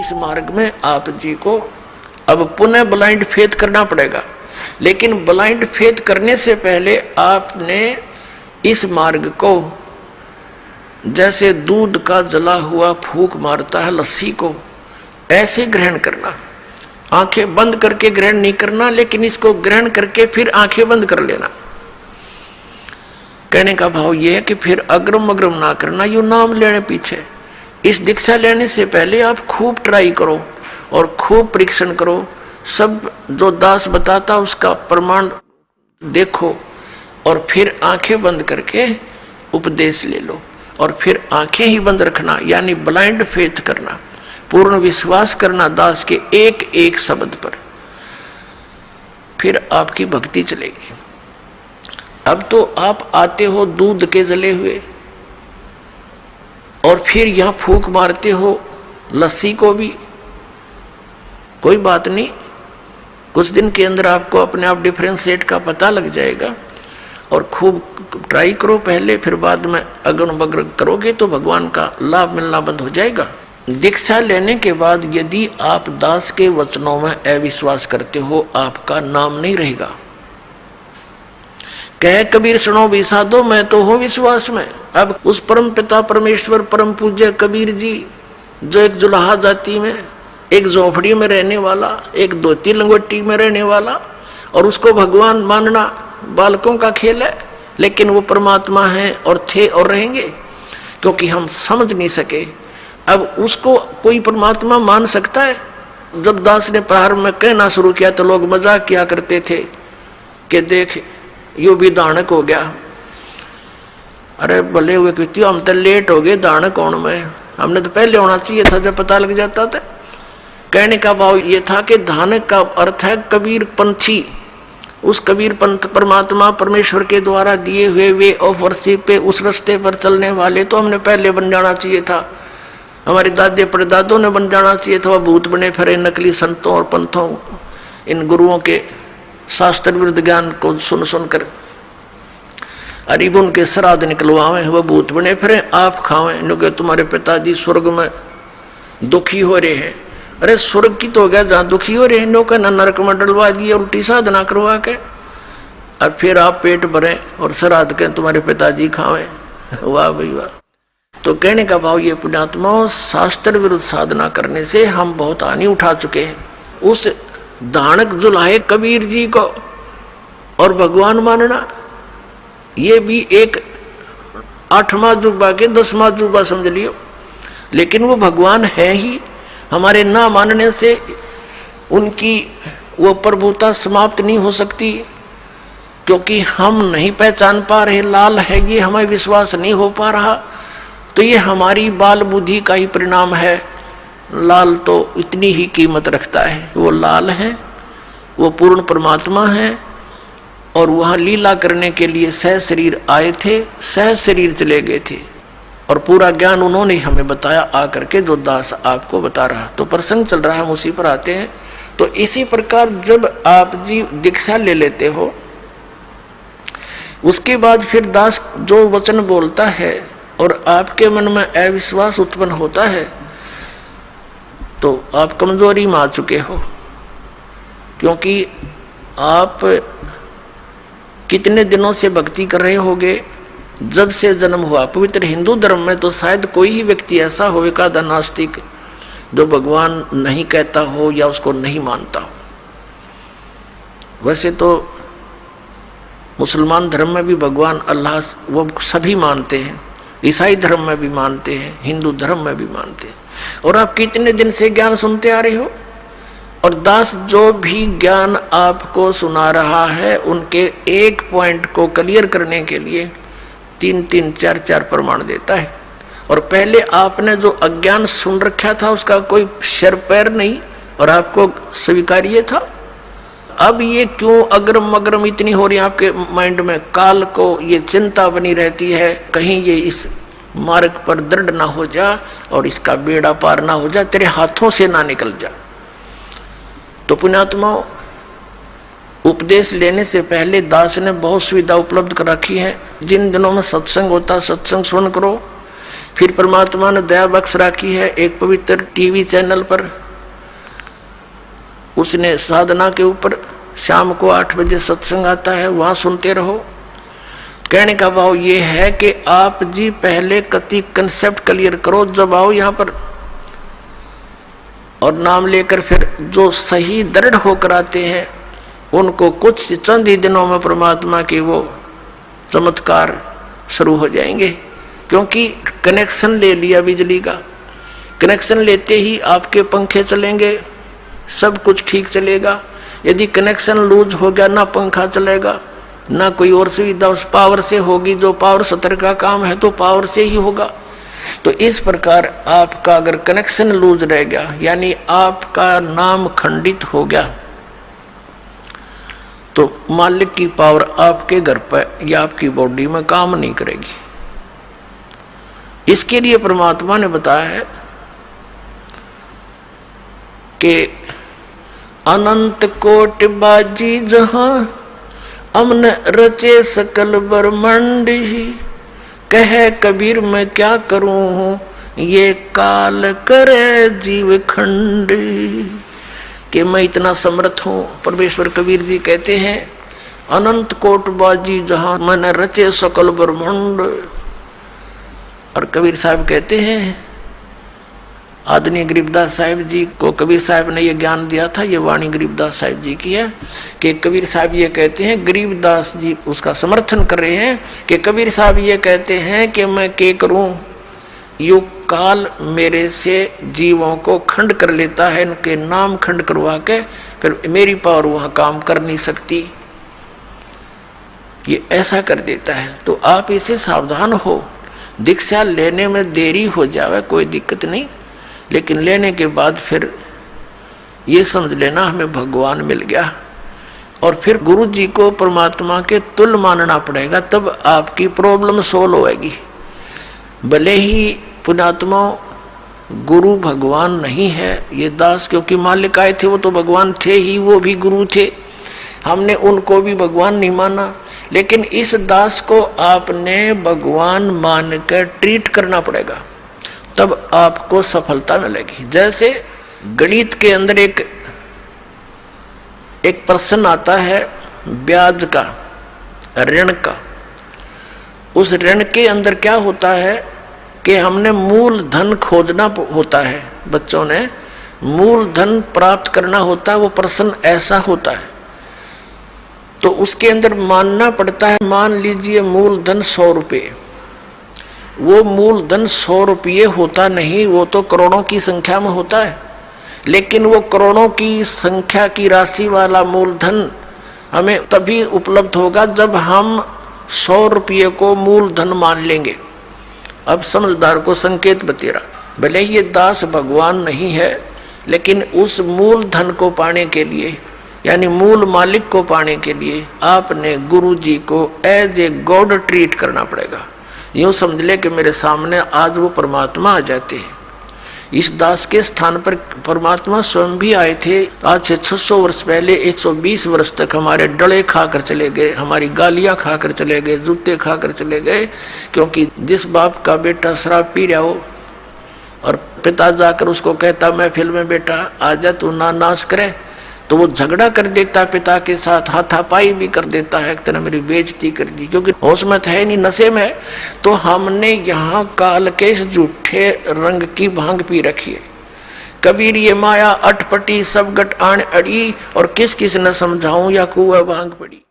इस मार्ग में आप जी को अब पुनः ब्लाइंड फेथ करना पड़ेगा। लेकिन ब्लाइंड फेथ करने से पहले आपने इस मार्ग को जैसे दूध का जला हुआ फूंक मारता है लस्सी को, ऐसे ग्रहण करना। आंखें बंद करके ग्रहण नहीं करना, लेकिन इसको ग्रहण करके फिर आंखें बंद कर लेना। कहने का भाव यह है कि फिर अग्रम अग्रम ना करना, यू नाम लेने पीछे। इस दीक्षा लेने से पहले आप खूब ट्राई करो और खूब परीक्षण करो। सब जो दास बताता उसका प्रमाण देखो और फिर आंखें बंद करके उपदेश ले लो। और फिर आंखें ही बंद रखना, यानी ब्लाइंड फेथ करना, पूर्ण विश्वास करना दास के एक एक शब्द पर। फिर आपकी भक्ति चलेगी। अब तो आप आते हो दूध के जले हुए और फिर यहां फूंक मारते हो लस्सी को भी, कोई बात नहीं, कुछ दिन के अंदर आपको अपने आप डिफरेंशिएट का पता लग जाएगा। और खूब ट्राई करो पहले, फिर बाद में अगर बगर करोगे तो भगवान का लाभ मिलना बंद हो जाएगा। दीक्षा लेने के बाद यदि आप दास के वचनों में अविश्वास करते हो, आपका नाम नहीं रहेगा। कह कबीर सुनो भी साधो, मैं तो हूं विश्वास में। अब उस परम पिता परमेश्वर परम पूज्य कबीर जी, जो एक जुलाहा जाति में, एक झोपड़ी में रहने वाला, एक धोती लंगोटी में रहने वाला, और उसको भगवान मानना बालकों का खेल है। लेकिन वो परमात्मा हैं और थे और रहेंगे, क्योंकि हम समझ नहीं सके। अब उसको कोई परमात्मा मान सकता है? जब दास ने प्रारंभ में कहना शुरू किया तो लोग मजाक किया करते थे कि देख यो भी दानक हो गया। अरे भले हुए कृति, हम तो लेट हो गए दानक होने में, हमने तो पहले होना चाहिए था जब पता लग जाता था। कहने का भाव ये था कि दानक का अर्थ है कबीर पंथी। उस कबीर पंथ परमात्मा परमेश्वर के द्वारा दिए हुए वे ऑफ वर्शिप पे, उस रास्ते पर चलने वाले तो हमने पहले बन जाना चाहिए था। हमारे दादे परदादों ने बन जाना चाहिए था। वह भूत बने फिरे नकली संतों और पंथों, इन गुरुओं के शास्त्र विरुद्ध ज्ञान को सुन सुनकर अरिबुन के श्राद्ध निकलवावे, वह भूत बने फिरे आप खावें, क्योंकि तुम्हारे पिताजी स्वर्ग में दुखी हो रहे हैं। अरे स्वर्ग की तो हो गया जहाँ दुखी हो रहे हैं, नौका नरक में डलवा दिए उल्टी साधना करवा के, और फिर आप पेट भरें और श्राद्ध के तुम्हारे पिताजी खावें। वाह भाई वाह। तो कहने का भाव ये पुण्यात्मा, शास्त्र विरुद्ध साधना करने से हम बहुत हानि उठा चुके हैं। उस दानक जुलाहे कबीर जी को और भगवान मानना, ये भी एक 8वां जुबा के 10वां जुबा समझ लियो। लेकिन वो भगवान है ही, हमारे ना मानने से उनकी वो प्रभुता समाप्त नहीं हो सकती, क्योंकि हम नहीं पहचान पा रहे लाल है ये, हमें विश्वास नहीं हो पा रहा। तो ये हमारी बाल बुद्धि का ही परिणाम है। लाल तो इतनी ही कीमत रखता है, वो लाल है, वो पूर्ण परमात्मा है, और वहाँ लीला करने के लिए सह शरीर आए थे, सह शरीर चले गए थे, और पूरा ज्ञान उन्होंने हमें बताया आकर के, जो दास आपको बता रहा। तो प्रसंग चल रहा है, हम उसी पर आते हैं। तो इसी प्रकार जब आप जी दीक्षा ले लेते हो, उसके बाद फिर दास जो वचन बोलता है और आपके मन में अविश्वास उत्पन्न होता है, तो आप कमजोरी में आ चुके हो। क्योंकि आप कितने दिनों से भक्ति कर रहे होगे, जब से जन्म हुआ। पवित्र हिंदू धर्म में तो शायद कोई ही व्यक्ति ऐसा होगा नास्तिक जो भगवान नहीं कहता हो या उसको नहीं मानता हो। वैसे तो मुसलमान धर्म में भी भगवान अल्लाह वो सभी मानते हैं, ईसाई धर्म में भी मानते हैं, हिंदू धर्म में भी मानते हैं। और आप कितने दिन से ज्ञान सुनते आ रहे हो, और दास जो भी ज्ञान आपको सुना रहा है उनके एक पॉइंट को क्लियर करने के लिए 3-3, 4-4 प्रमाण देता है। और पहले आपने जो अज्ञान सुन रखा था उसका कोई सिर पैर नहीं, और आपको स्वीकार्य था। अब ये क्यों अग्रम अग्रम इतनी हो रही है आपके माइंड में, काल को ये चिंता बनी रहती है, कहीं ये इस मार्ग पर दृढ़ ना हो जा और इसका बेड़ा पार ना हो जा, तेरे हाथों से ना निकल जा। तो पुण्यात्मा, उपदेश लेने से पहले दास ने बहुत सुविधा उपलब्ध कर रखी है। जिन दिनों में सत्संग होता सत्संग सुन करो, फिर परमात्मा ने दया बख्श रखी है, एक पवित्र टीवी चैनल पर उसने साधना के ऊपर शाम को 8 बजे सत्संग आता है, वहां सुनते रहो। कहने का भाव ये है कि आप जी पहले कति कंसेप्ट क्लियर करो, जब आओ यहाँ पर और नाम लेकर फिर जो सही दृढ़ होकर आते हैं उनको कुछ चंद ही दिनों में परमात्मा के वो चमत्कार शुरू हो जाएंगे। क्योंकि कनेक्शन ले लिया बिजली का, कनेक्शन लेते ही आपके पंखे चलेंगे, सब कुछ ठीक चलेगा। यदि कनेक्शन लूज हो गया, ना पंखा चलेगा ना कोई और सुविधा, उस पावर से होगी। जो पावर सत्र का काम है तो पावर से ही होगा। तो इस प्रकार आपका अगर कनेक्शन लूज रह गया, यानी आपका नाम खंडित हो गया, तो मालिक की पावर आपके घर पर या आपकी बॉडी में काम नहीं करेगी। इसके लिए परमात्मा ने बताया है कि अनंत कोट बाजी जहां अमन रचे सकल ब्रह्मांड ही, कहे कबीर मैं क्या करूं ये काल करे जीव खंड। कि मैं इतना समर्थ हूं। परमेश्वर कबीर जी कहते हैं अनंत कोट बाजी जहां मन रचे सकल ब्रह्मांड। और कबीर साहब कहते हैं, आदरणीय गरीबदास साहिब जी को कबीर साहब ने यह ज्ञान दिया था, ये वाणी गरीबदास साहिब जी की है कि कबीर साहब ये कहते हैं, गरीबदास जी उसका समर्थन कर रहे हैं कि कबीर साहब ये कहते हैं कि मैं क्या करूं, युग काल मेरे से जीवों को खंड कर लेता है, इनके नाम खंड करवा के फिर मेरी पावर वहां काम कर नहीं सकती, ये ऐसा कर देता है। तो आप इसे सावधान हो। दीक्षा लेने में देरी हो जावे कोई दिक्कत नहीं, लेकिन लेने के बाद फिर ये समझ लेना हमें भगवान मिल गया। और फिर गुरु जी को परमात्मा के तुल्य मानना पड़ेगा, तब आपकी प्रॉब्लम सोल्व होएगी। भले ही पुण्यात्मा गुरु भगवान नहीं है, ये दास क्योंकि मालिक आए थे वो तो भगवान थे ही, वो भी गुरु थे, हमने उनको भी भगवान नहीं माना। लेकिन इस दास को आपने भगवान मानकर ट्रीट करना पड़ेगा, तब आपको सफलता मिलेगी। जैसे गणित के अंदर एक प्रश्न आता है ब्याज का, ऋण का। उस ऋण के अंदर क्या होता है कि हमने मूल धन खोजना होता है, बच्चों ने मूल धन प्राप्त करना होता है, वो प्रश्न ऐसा होता है। तो उसके अंदर मानना पड़ता है, मान लीजिए मूल धन 100 रुपये, वो मूल धन 100 रुपये होता नहीं, वो तो करोड़ों की संख्या में होता है। लेकिन वो करोड़ों की संख्या की राशि वाला मूलधन हमें तभी उपलब्ध होगा जब हम 100 रुपये को मूलधन मान लेंगे। अब समझदार को संकेत बतेरा, भले ये दास भगवान नहीं है, लेकिन उस मूल धन को पाने के लिए, यानी मूल मालिक को पाने के लिए आपने गुरु जी को एज ए गॉड ट्रीट करना पड़ेगा। यूं समझ ले कि मेरे सामने आज वो परमात्मा आ जाते हैं। इस दास के स्थान पर परमात्मा स्वयं भी आए थे। आज से 600 वर्ष पहले 120 वर्ष तक हमारे डले खाकर चले गए, हमारी गालियां खाकर चले गए, जूते खाकर चले गए। क्योंकि जिस बाप का बेटा शराब पी रहा हो और पिता जाकर उसको कहता महफिल में बेटा आजा तू ना नाश करे, तो वो झगड़ा कर देता पिता के साथ, हाथापाई भी कर देता है, एक तरह मेरी बेइज्जती कर दी, क्योंकि होश में है नहीं, नशे में है। तो हमने यहाँ काल के इस झूठे रंग की भांग पी रखी है। कबीर ये माया अटपटी सब गट आन अड़ी, और किस किस न समझाऊं या कुआ भांग पड़ी।